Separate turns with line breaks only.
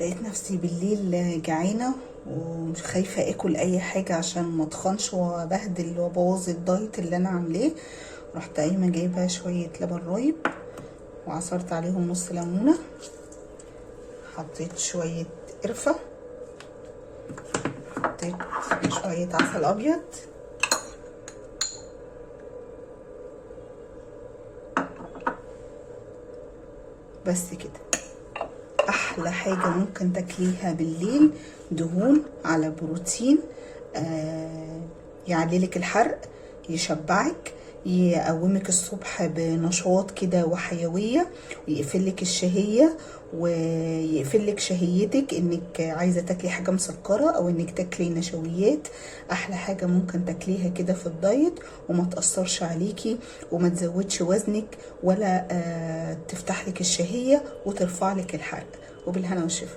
لقيت نفسي بالليل جعانه ومش خايفه اكل اي حاجه عشان ما اتخنش وابهدل وابوظ الدايت اللي انا عاملاه. رحت قايمه جايبه شويه لبن رايب وعصرت عليهم نص ليمونه، حطيت شويه قرفه، حطيت شويه عسل ابيض، بس كده. احلى حاجه ممكن تاكليها بالليل، دهون على بروتين، يعليلك الحرق، يشبعك، يقومك الصبح بنشاط كده وحيويه، ويقفلك الشهيه ويقفلك شهيتك انك عايزه تاكلي حاجه مسكره او انك تاكلي نشويات. احلى حاجه ممكن تاكليها كده في الدايت وما تاثرش عليكي وما تزودش وزنك ولا تفتح لك الشهيه وترفع لك الحرق. وبالهنا والشفا.